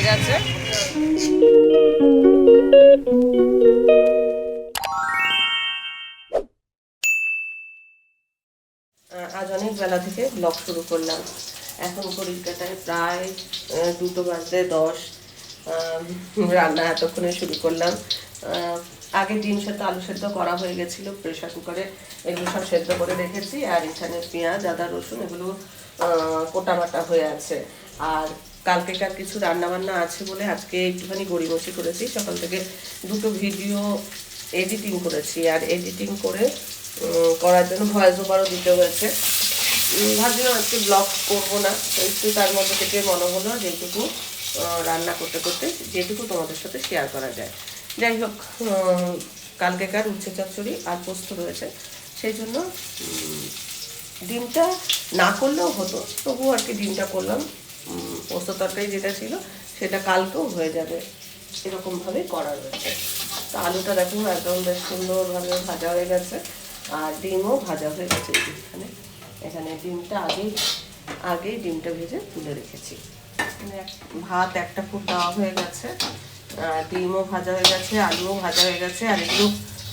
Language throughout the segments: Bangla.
গেছে। আজ অনেক বেলা থেকে ব্লগ শুরু করলাম। এখন ঘড়ির কাঁটায় প্রায় 2:10 রান্না এতক্ষণে শুরু করলাম। আগে ডিম সেদ্ধ আলু সেদ্ধ করা হয়ে গেছিলো প্রেশার কুকারে, এগুলো সব সেদ্ধ করে রেখেছি। আর এখানে পেঁয়াজ আদা রসুন এগুলো কোটা বাটা হয়ে আছে। আর কালকেকার কিছু রান্না বান্না আছে বলে আজকে একটুখানি গড়িমসি করেছি। সকাল থেকে দুটো ভিডিও এডিটিং করেছি, আর এডিটিং করে করার জন্য ভয়েস ওভারও দিতে হয়েছে। ভাবছিলাম আজকে ব্লগ করবো না, তো একটু তার মধ্যে থেকে মনে হলো যেটুকু রান্না করতে করতে যেটুকু তোমাদের সাথে শেয়ার করা যায়। যাই হোক, কালকেকার উচ্ছে চচ্চড়ি আর পোস্ত রয়েছে, সেই জন্য ডিমটা না করলেও হতো, তবুও আর কি ডিমটা করলাম। পোস্ত তরকারি যেটা ছিল সেটা কালকেও হয়ে যাবে, এরকমভাবেই করা রয়েছে। তো আলুটা দেখো একদম বেশ সুন্দরভাবে ভাজা হয়ে গেছে, আর ডিমও ভাজা হয়ে গেছে। এখানে এখানে ডিমটা আগেই ডিমটা ভেজে তুলে রেখেছি। ভাত একটা ফুট দেওয়া হয়ে গেছে, ডিমও ভাজা হয়ে গেছে, আলুও ভাজা হয়ে গেছে। আর এগুলো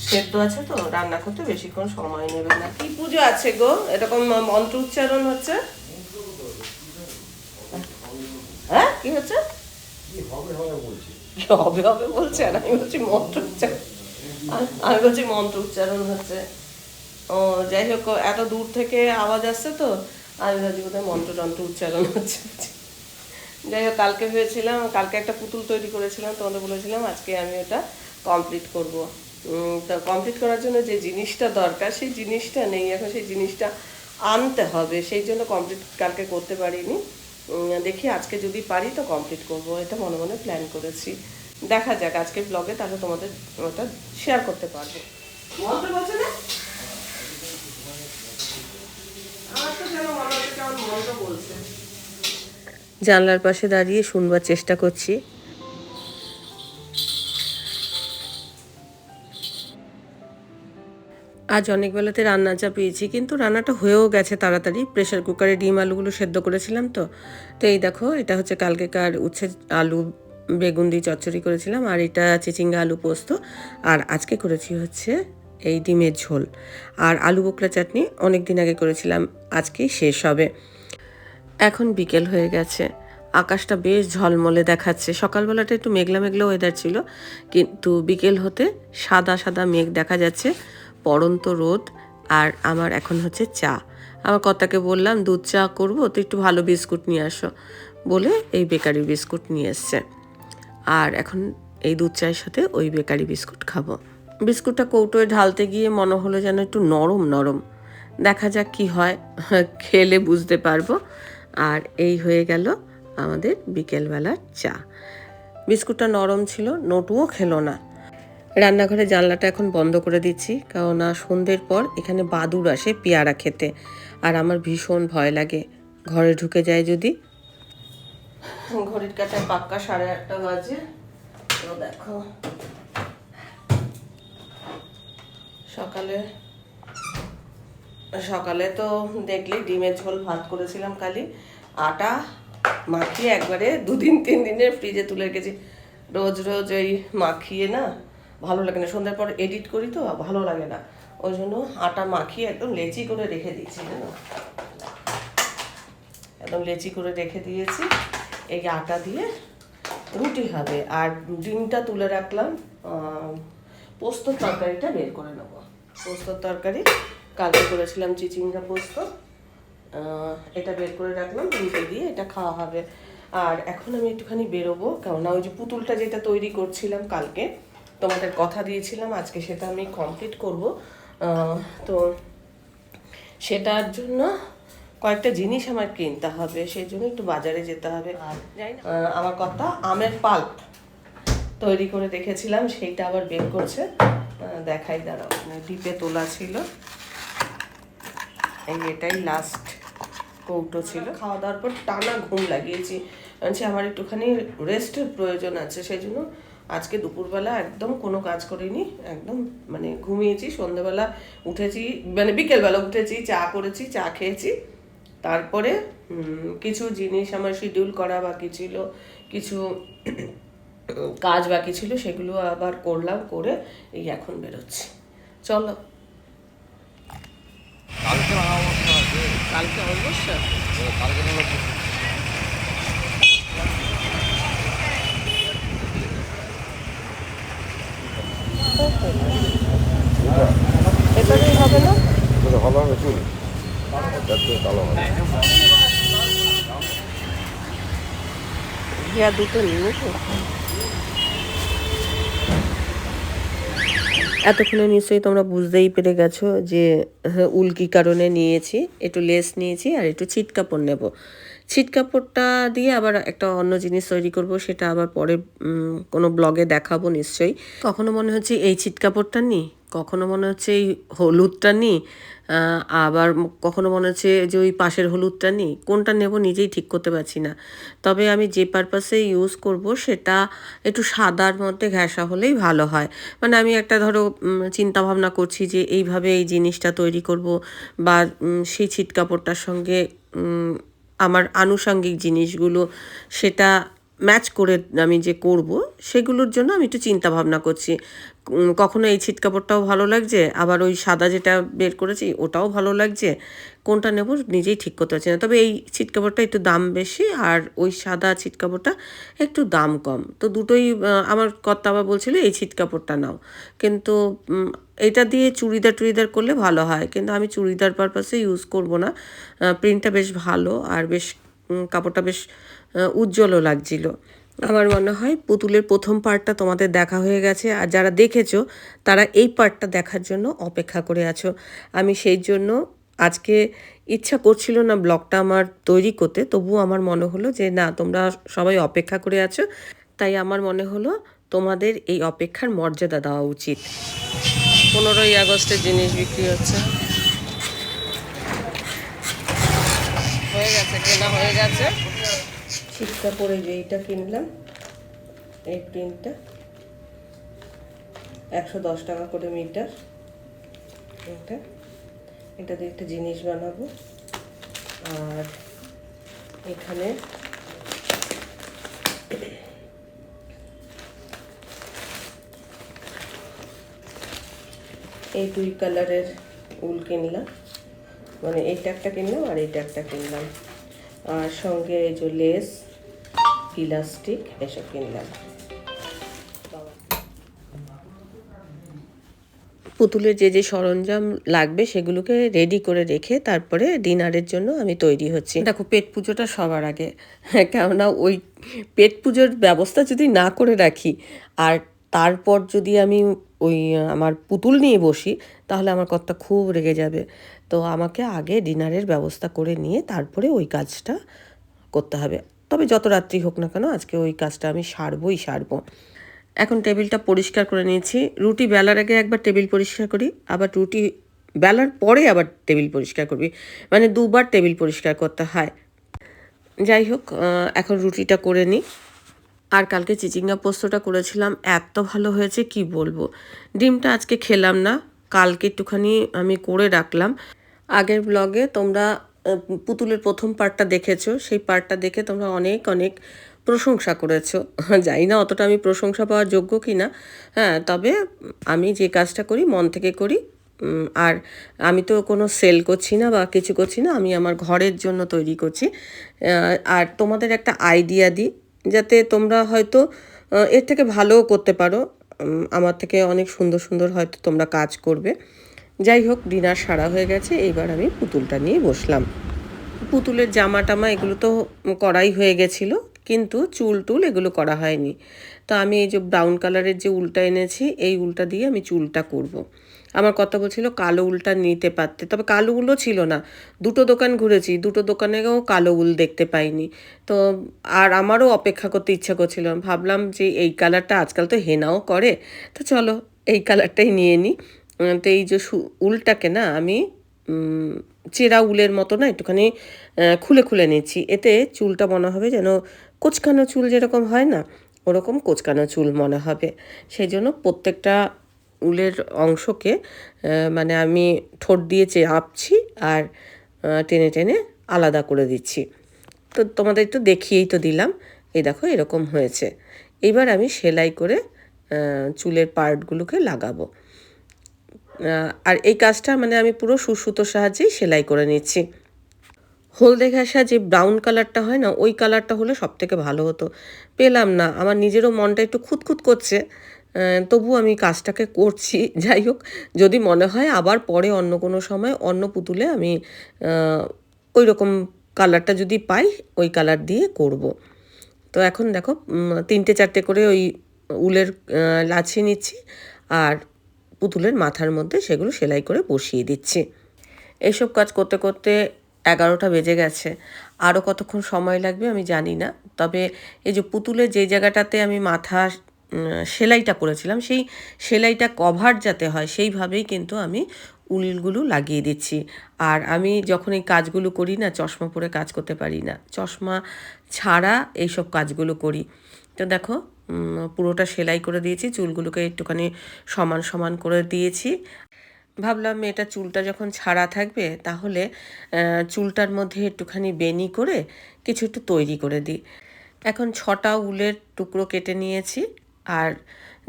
সেদ্ধ আছে, তো রান্না করতে বেশিক্ষণ সময় নেবে না। কি পুজো আছে গো, এরকম মন্ত্র উচ্চারণ হচ্ছে? হ্যাঁ, কি হচ্ছে? হবে হবে বলছে, আর আমি বলছি মন্ত্র উচ্চারণ। আমি বলছি মন্ত্র উচ্চারণ হচ্ছে। ও যাই হোক, এত দূর থেকে আওয়াজ আসছে তো আমি ভাবছি বোধহয় মন্ত্র উচ্চারণ হচ্ছে। যাই হোক, কালকে ভেবেছিলাম, কালকে একটা পুতুল তৈরি করেছিলাম, তোমাদের বলেছিলাম আজকে আমি ওটা কমপ্লিট করব। তো কমপ্লিট করার জন্য যে জিনিসটা দরকার সেই জিনিসটা নেই, এখন সেই জিনিসটা আনতে হবে, সেই জন্য কমপ্লিট কালকে করতে পারিনি। দেখি আজকে যদি পারি তো কমপ্লিট করব, এটা মনে মনে প্ল্যান করেছি। দেখা যাক আজকের ব্লগে, তাহলে তোমাদের ওটা শেয়ার করতে পারবো। মন্ত্র বলছে না, আমার তো যেন মনে হচ্ছে কেমন মন্ত্র বলছে। জানলার পাশে দাঁড়িয়ে শুনবার চেষ্টা করছি। আজ অনেক বেলাতে রান্না চাপিয়েছি, কিন্তু রান্নাটা হয়েও গেছে তাড়াতাড়ি। প্রেশার কুকারে ডিম আলুগুলো সেদ্ধ করেছিলাম তো। তো এই দেখো, এটা হচ্ছে কালকেকার উচ্ছে আলু বেগুন দিয়ে চচ্চড়ি করেছিলাম, আর এটা চিচিঙ্গা আলু পোস্ত। আর আজকে করেছি হচ্ছে এই ডিমের ঝোল। আর আলু বোখরা চাটনি অনেক দিন আগে করেছিলাম, আজকেই শেষ হবে। এখন বিকেল হয়ে গেছে, আকাশটা বেশ ঝলমলে দেখাচ্ছে। সকালবেলাটা একটু মেঘলা মেঘলা ওয়েদার ছিল, কিন্তু বিকেল হতে সাদা সাদা মেঘ দেখা যাচ্ছে, পড়ন্ত রোদ। আর আমার এখন হচ্ছে চা। আমার কর্তাকে বললাম দুধ চা করবো, তো একটু ভালো বিস্কুট নিয়ে আসো বলে এই বেকারি বিস্কুট নিয়ে এসছে। আর এখন এই দুধ চায়ের সাথে ওই বেকারি বিস্কুট খাবো। বিস্কুটটা কৌটোয় ঢালতে গিয়ে মনে হলো যেন একটু নরম নরম। দেখা যাক কি হয়, খেলে বুঝতে পারবো। আর এই হয়ে গেল আমাদের বিকেলবেলার চা। বিস্কুটটা নরম ছিল, নটুও খেলো না। রান্নাঘরে জানলাটা এখন বন্ধ করে দিচ্ছি, কারণ সন্ধ্যের পর এখানে বাদুড় আসে পেয়ারা খেতে, আর আমার ভীষণ ভয় লাগে ঘরে ঢুকে যায় যদি। ঘড়ির কাঁটায় পাক্কা 8:30 বাজে। তো দেখো, সকালে সকালে তো দেখলি ডিমের ঝোল ভাত করেছিলাম কালি, আটা মাখিয়ে একবারে 2-3 দিনের ফ্রিজে তুলে রেখেছি। রোজ রোজ ওই মাখিয়ে না ভালো লাগে না, সন্ধ্যার পর এডিট করি তো ভালো লাগে না, ওই জন্য আটা মাখিয়ে একদম লেচি করে রেখে দিয়েছি, জানো, একদম লেচি করে রেখে দিয়েছি। এই আটা দিয়ে রুটি হবে। আর ডিমটা তুলে রাখলাম, পোস্তর তরকারিটা বের করে নেবো। পোস্তর তরকারি কালকে করেছিলাম চিচিঙ্গা পোস্ত, এটা বের করে রাখলাম, রুটি দিয়ে এটা খাওয়া হবে। আর এখন আমি একটুখানি বেরোবো, কেননা ওই যে পুতুলটা যেটা তৈরি করছিলাম কালকে, তোমাদের কথা দিয়েছিলাম আজকে সেটা আমি কমপ্লিট করব। তো সেটার জন্য কয়েকটা জিনিস আমার কিনতে হবে, সেই জন্য একটু বাজারে যেতে হবে। আমার কথা আমের পাল্প তৈরি করে রেখেছিলাম, সেইটা আবার বের করছে, দেখাই দাঁড়াও। ডিপে তোলা ছিল, এই এটাই লাস্ট কৌটো ছিল। খাওয়া দাওয়ার পর টানা ঘুম লাগিয়েছি, বলছি আমার একটুখানি রেস্টের প্রয়োজন আছে, সেই জন্য আজকে দুপুরবেলা একদম কোনো কাজ করিনি, একদম মানে ঘুমিয়েছি। সন্ধ্যেবেলা উঠেছি, মানে বিকেলবেলা উঠেছি, চা করেছি, চা খেয়েছি। তারপরে কিছু জিনিস আমার শিডিউল করা বাকি ছিল, কিছু কাজ বাকি ছিল, সেগুলো আবার করলাম, করে এই এখন বেরোচ্ছি। চলো। কালকে অবশ্যই এবারেই হবে না, ভালো হবে চুল ভালো হবে। দুটো নিয়ে এতক্ষণে নিশ্চয়ই তোমরা বুঝতেই পেরে গেছো যে উল কী কারণে নিয়েছি। একটু লেস নিয়েছি আর একটু ছিট কাপড় নেব। ছিট কাপড়টা দিয়ে আবার একটা অন্য জিনিস তৈরি করব, সেটা আবার পরে কোনো ব্লগে দেখাবো নিশ্চয়ই। কখনো মনে হচ্ছে এই ছিট কাপড়টা নিই, কখনো মনে হচ্ছে এই হলুদটা নিই, আবার কখনো মনে হচ্ছে যে ওই পাশের হলুদটা নিই, কোনটা নেব নিজেই ঠিক করতে পারছি না। তবে আমি যে পারপাসে ইউজ করব সেটা একটু সাদার মধ্যে ঘেঁষা হলেই ভালো হয়। মানে আমি একটা ধরো চিন্তা ভাবনা করছি যে এইভাবে এই জিনিসটা তৈরি করব, বা সেই ছিট কাপড়টার সঙ্গে আমার আনুষঙ্গিক জিনিসগুলো সেটা ম্যাচ করে আমি যে করব, সেগুলোর জন্য আমি একটু চিন্তা ভাবনা করছি। কখনো এই ছিট কাপড়টাও ভালো লাগছে, আবার ওই সাদা যেটা বের করেছি ওটাও ভালো লাগছে, কোনটা নেব নিজেই ঠিক করতে পারছি না। তবে এই ছিট কাপড়টা একটু দাম বেশি, আর ওই সাদা ছিট কাপড়টা একটু দাম কম। তো দুটোই আমার কর্তা আবার বলছিল এই ছিট কাপড়টা নাও, কিন্তু এটা দিয়ে চুড়িদার করলে ভালো হয়, কিন্তু আমি চুড়িদার পারপাসে ইউজ করব না। প্রিন্টটা বেশ ভালো, আর বেশ কাপড়টা বেশ উজ্জ্বলও লাগছিল। আমার মনে হয় পুতুলের প্রথম পার্টটা তোমাদের দেখা হয়ে গেছে, আর যারা দেখেছো তারা এই পার্টটা দেখার জন্য অপেক্ষা করে আছো। আমি সেই জন্য আজকে ইচ্ছা করছিল না ব্লগটা আমার তৈরি করতে, তবুও আমার মনে হলো যে না, তোমরা সবাই অপেক্ষা করে আছো, তাই আমার মনে হলো তোমাদের এই অপেক্ষার মর্যাদা দেওয়া উচিত। 15ই আগস্টের জিনিস বিক্রি হচ্ছে, হয়ে গেছে, কেনা হয়ে গেছে। ছিটকা পরে যে এইটা কিনলাম, এই প্রিন্টটা 110 টাকা করে মিটার। এটা দিয়ে একটা জিনিস বানাবো। আর এখানে এই দুই কালারের উল কিনলাম, মানে এইটা একটা কিনলাম আর এইটা একটা কিনলাম, আর সঙ্গে এই যে লেস, ইলাস্টিক এসব কিনলাম। পুতুলের যে যে সরঞ্জাম লাগবে সেগুলোকে রেডি করে রেখে তারপরে ডিনারের জন্য আমি তৈরি হচ্ছি। দেখো, পেট পুজোটা সবার আগে, কেননা ওই পেট পুজোর ব্যবস্থা যদি না করে রাখি আর তারপর যদি আমি ওই আমার পুতুল নিয়ে বসি, তাহলে আমার কর্তা খুব রেগে যাবে। তো আমাকে আগে ডিনারের ব্যবস্থা করে নিয়ে তারপরে ওই কাজটা করতে হবে। তবে যত রাত্রি হোক না কেন আজকে ওই কাজটা আমি সারবো। এখন টেবিলটা পরিষ্কার করে নিয়েছি। রুটি বেলার আগে একবার টেবিল পরিষ্কার করি, আবার রুটি বেলার পরে আবার টেবিল পরিষ্কার করবি, মানে দুবার টেবিল পরিষ্কার করতে হয়। যাই হোক, এখন রুটিটা করে নিই। আর কালকে চিচিঙ্গা পোস্তটা করেছিলাম, এত ভালো হয়েছে কি বলবো। ডিমটা আজকে খেলাম না, কালকে একটুখানি আমি করে রাখলাম। আগের ব্লগে তোমরা পুতুলের প্রথম পার্টটা দেখেছো, সেই পার্টটা দেখে তোমরা অনেক অনেক প্রশংসা করেছো। জানি না অতটা আমি প্রশংসা পাওয়ার যোগ্য কি না, হ্যাঁ, তবে আমি যে কাজটা করি মন থেকে করি। আর আমি তো কোনো সেল করছি না বা কিছু করছি না, আমি আমার ঘরের জন্য তৈরি করছি। আর তোমাদের একটা আইডিয়া দিই, যাতে তোমরা হয়তো এর থেকে ভালোও করতে পারো, আমার থেকে অনেক সুন্দর সুন্দর হয়তো তোমরা কাজ করবে। যাই হোক, ডিনার সারা হয়ে গেছে, এইবার আমি পুতুলটা নিয়ে বসলাম। পুতুলের জামা টামা এগুলো তো করাই হয়ে গেছিলো, কিন্তু চুল টুল এগুলো করা হয়নি। তো আমি এই যে ব্রাউন কালারের যে উলটা এনেছি, এই উলটা দিয়ে আমি চুলটা করব। আমার কথা বলছিল কালো উলটা নিতে পারতে, তবে কালো উলও ছিল না। দুটো দোকান ঘুরেছি, দুটো দোকানেও কালো উল দেখতে পাইনি। তো আর আমারও অপেক্ষা করতে ইচ্ছা করছিল, ভাবলাম যে এই কালারটা আজকাল তো হেনাও করে, তো চলো এই কালারটাই নিয়ে নিই। তো এই যে উলটাকে না আমি চেরা উলের মতো না একটুখানি খুলে খুলে নিচ্ছি, এতে চুলটা মনে হবে যেন কোঁচকানো চুল যেরকম হয় না, ওরকম কোঁচকানো চুল মনে হবে। সেই জন্য প্রত্যেকটা উলের অংশকে মানে আমি ঠোঁট দিয়ে চাপছি আর টেনে টেনে আলাদা করে দিচ্ছি। তো তোমাদের একটু দেখিয়েই তো দিলাম, এই দেখো এরকম হয়েছে। এবার আমি সেলাই করে চুলের পার্টগুলোকে লাগাবো। আর এই কাজটা মানে আমি পুরো সুতোর সাহায্যেই সেলাই করে নিচ্ছি। হলদে ঘেঁষা যে ব্রাউন কালারটা হয় না, ওই কালারটা হলে সবথেকে ভালো হতো। পেলাম না, আমার নিজেরও মনটা একটু খুঁতখুঁত করছে। তবু আমি কাজটাকে করছি। যাই হোক, যদি মনে হয় আবার পরে অন্য কোনো সময় অন্য পুতুলে আমি ওই রকম কালারটা যদি পাই, ওই কালার দিয়ে করব। তো এখন দেখো 3-4টে করে ওই উলের লাছি নিচ্ছি আর পুতুলের মাথার মধ্যে সেগুলো সেলাই করে বসিয়ে দিচ্ছি। এইসব কাজ করতে করতে 11টা বেজে গেছে। আরও কতক্ষণ সময় লাগবে আমি জানি না। তবে এই যে পুতুলের যেই জায়গাটাতে আমি মাথা সেলাইটা করেছিলাম, সেই সেলাইটা কভার যাতে হয় সেইভাবেই কিন্তু আমি উলগুলো লাগিয়ে দিচ্ছি। আর আমি যখন এই কাজগুলো করি না, চশমা পরে কাজ করতে পারি না, চশমা ছাড়া এইসব কাজগুলো করি। তো দেখো পুরোটা সেলাই করে দিয়েছি, চুলগুলোকে একটুখানি সমান সমান করে দিয়েছি। ভাবলাম এটা চুলটা যখন ছাড়া থাকবে তাহলে চুলটার মধ্যে একটুখানি বেনি করে কিছু একটু তৈরি করে দিই। এখন 6টা উলের টুকরো কেটে নিয়েছি আর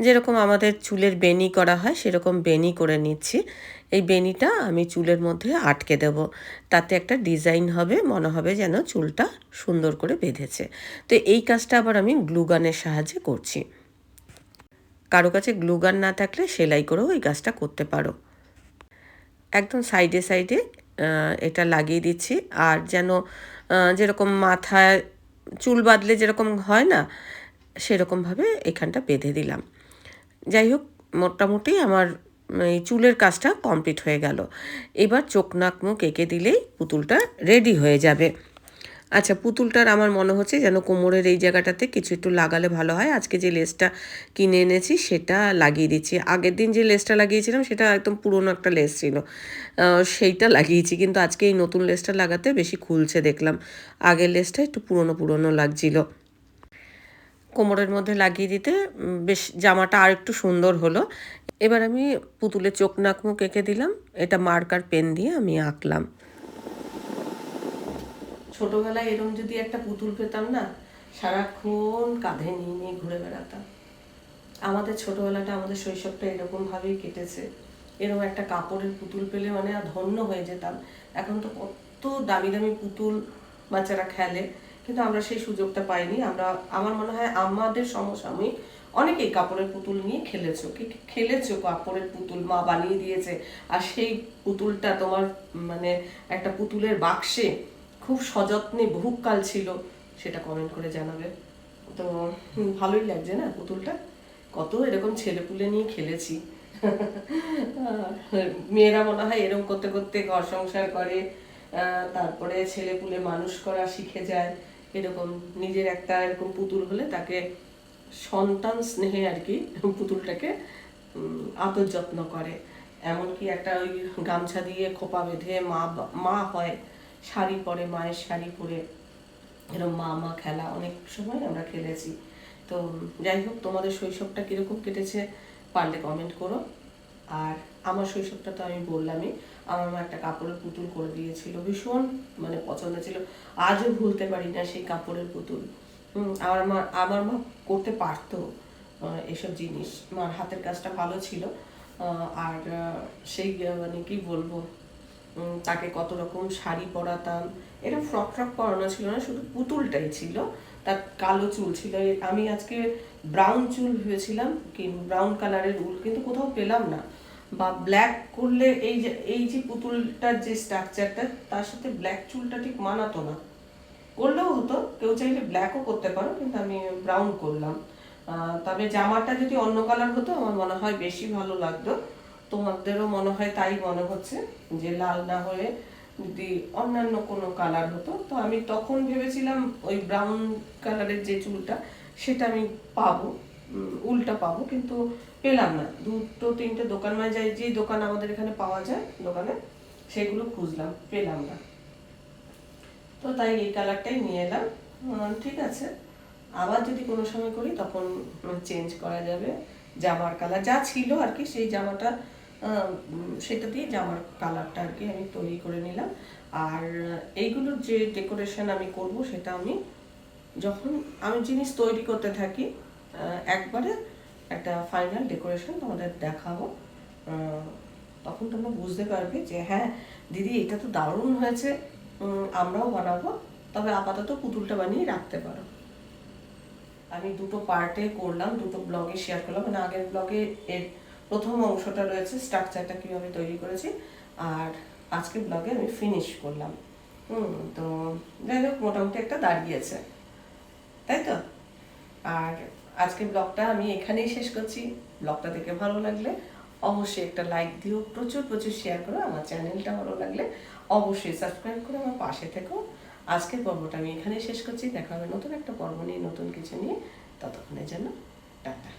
যেরকম আমাদের চুলের বেনি করা হয় সেরকম বেনি করে নিচ্ছি। এই বেনিটা আমি চুলের মধ্যে আটকে দেব, তাতে একটা ডিজাইন হবে, মনে হবে যেন চুলটা সুন্দর করে বেঁধেছে। তো এই কাজটা আবার আমি গ্লুগানের সাহায্যে করছি। কারো কাছে গ্লুগান না থাকলে সেলাই করেও এই কাজটা করতে পারো। একদম সাইডে সাইডে এটা লাগিয়ে দিচ্ছি। আর যেন যেরকম মাথায় চুল বাঁধলে যেরকম হয় না, সেরকমভাবে এখানটা বেঁধে দিলাম। যাই হোক, মোটামুটি আমার এই চুলের কাজটা কমপ্লিট হয়ে গেল। এবার চোখ নাক মুখ এঁকে দিলেই পুতুলটা রেডি হয়ে যাবে। আচ্ছা, পুতুলটার আমার মনে হচ্ছে যেন কোমরের এই জায়গাটাতে কিছু একটু লাগালে ভালো হয়। আজকে যে লেসটা কিনে এনেছি সেটা লাগিয়ে দিচ্ছি। আগের দিন যে লেসটা লাগিয়েছিলাম সেটা একদম পুরনো একটা লেস ছিল, সেইটা লাগিয়েছি। কিন্তু আজকে এই নতুন লেসটা লাগাতে বেশি খুলছে দেখলাম, আগের লেসটা একটু পুরনো পুরনো লাগছিল। কোমরের মধ্যে লাগিয়ে দিতে বেশ জামাটা আর একটু সুন্দর হলো। এবার আমি পুতুলের চোখ নাক মুখ এঁকে দিলাম। এটা মার্কার পেন দিয়ে আমি আঁকলাম। ছোটবেলায় এরকম যদি একটা পুতুল পেতাম না, সারাক্ষণ কাঁধে নিয়ে নিয়ে ঘুরে বেড়াতাম। আমাদের ছোটবেলাটা, আমাদের শৈশবটা এরকমভাবেই কেটেছে। এরকম একটা কাপড়ের পুতুল পেলে মানে ধন্য হয়ে যেতাম। এখন তো কত দামি দামি পুতুল বাচ্চারা খেলে, কিন্তু আমরা সেই সুযোগটা পাইনি। আমার মনে হয় আমাদের সমসাময়িক অনেকেই কাপড়ের পুতুল নিয়ে খেলেছো কাপড়ের পুতুল মা বানিয়ে দিয়েছে, আর সেই পুতুলটা তোমার মানে একটা পুতুলের বাক্সে খুব সযত্নে বহুকাল ছিল, সেটা কমেন্ট করে জানাবে। তো ভালোই লাগছে না পুতুলটা? কত এরকম ছেলেপুলে নিয়ে খেলেছি। মেয়েরা মনে হয় এরকম করতে করতে ঘর সংসার করে, তারপরে ছেলেপুলে মানুষ করা শিখে যায়। এরকম নিজের একটা এরকম পুতুল হলে তাকে সন্তান স্নেহে আর কি পুতুলটাকে আদর যত্ন করে। এমনকি একটা ওই গামছা দিয়ে খোপা বেঁধে মা হয়, শাড়ি পরে, মায়ের শাড়ি পরে এরকম মা খেলা অনেক সময় আমরা খেলেছি। তো যাই হোক, তোমাদের শৈশবটা কীরকম কেটেছে পারলে কমেন্ট করো। আর আমার শৈশবটা তো আমি বললামই, আমার মা একটা কাপড়ের পুতুল করে দিয়েছিল, ভীষণ মানে পছন্দ ছিল। আজও ভুলতে পারি না সেই কাপড়ের পুতুল। আমার মা করতে পারতো এসব জিনিস, মার হাতের কাজটা ভালো ছিল। আর সেই মানে কি বলবো, তাকে কত রকম শাড়ি পরাতাম। এটা ফ্রক পরানো ছিল না, শুধু পুতুলটাই ছিল। তার কালো চুল ছিল। আমি আজকে ব্রাউন চুল ভেবেছিলাম, কি ব্রাউন কালারের উল, কিন্তু কোথাও পেলাম না। বা ব্ল্যাক করলে এই যে পুতুলটার যে স্ট্রাকচারটা, তার সাথে ব্ল্যাক চুলটা ঠিক মানাতো না। করলেও হতো, কেউ চাইলে ব্ল্যাকও করতে পারো, কিন্তু আমি ব্রাউন করলাম। তবে জামাটা যদি অন্য কালার হতো আমার মনে হয় বেশি ভালো লাগতো। তোমাদেরও মনে হয় তাই মনে হচ্ছে, যে লাল না হয়ে যদি অন্যান্য কোনো কালার হতো। তো আমি তখন ভেবেছিলাম ওই ব্রাউন কালারের যে চুলটা সেটা আমি পাবো, উল্টা পাবো, কিন্তু পেলাম না। 2-3টে দোকান, মানে যে দোকান আমাদের এখানে পাওয়া যায় দোকানে, সেগুলো খুঁজলাম, পেলাম না। তো তাই এই কালারটাই নিয়ে এলাম। ঠিক আছে, আবার যদি কোনো সময় করি তখন চেঞ্জ করা যাবে। জামার কালার যা ছিল আর কি, সেই জামাটা সেটা দিয়ে জামার কালারটা আর কি আমি তৈরি করে নিলাম। আর এইগুলোর যে ডেকোরেশন আমি করব সেটা আমি যখন আমি জিনিস তৈরি করতে থাকি একবারে একটা ফাইনাল ডেকোরেশন তোমাদের দেখাবো, তখন তোমরা বুঝতে পারবে যে হ্যাঁ দিদি এটা তো দারুণ হয়েছে, আমরাও বানাবো। তবে আপাতত পুতুলটা বানিয়ে রাখতে পারো। আমি দুটো পার্টে করলাম, দুটো ব্লগে শেয়ার করলাম। মানে আগের ব্লগে এর প্রথম অংশটা রয়েছে, স্ট্রাকচারটা কীভাবে তৈরি করেছি, আর আজকের ব্লগে আমি ফিনিশ করলাম। তো যাই হোক মোটামুটি একটা দাঁড়িয়েছে, তাই তো। আর আজকের ব্লগটা আমি এখানেই শেষ করছি। ব্লগটা দেখে ভালো লাগলে অবশ্যই একটা লাইক দিও, প্রচুর প্রচুর শেয়ার করো। আমার চ্যানেলটা ভালো লাগলে অবশ্যই সাবস্ক্রাইব করে আমার পাশে থেকো। আজকের পর্বটা আমি এখানেই শেষ করছি। দেখা হবে নতুন একটা পর্ব নিয়ে, নতুন কিছু নিয়ে। ততক্ষণের জন্য টাটা।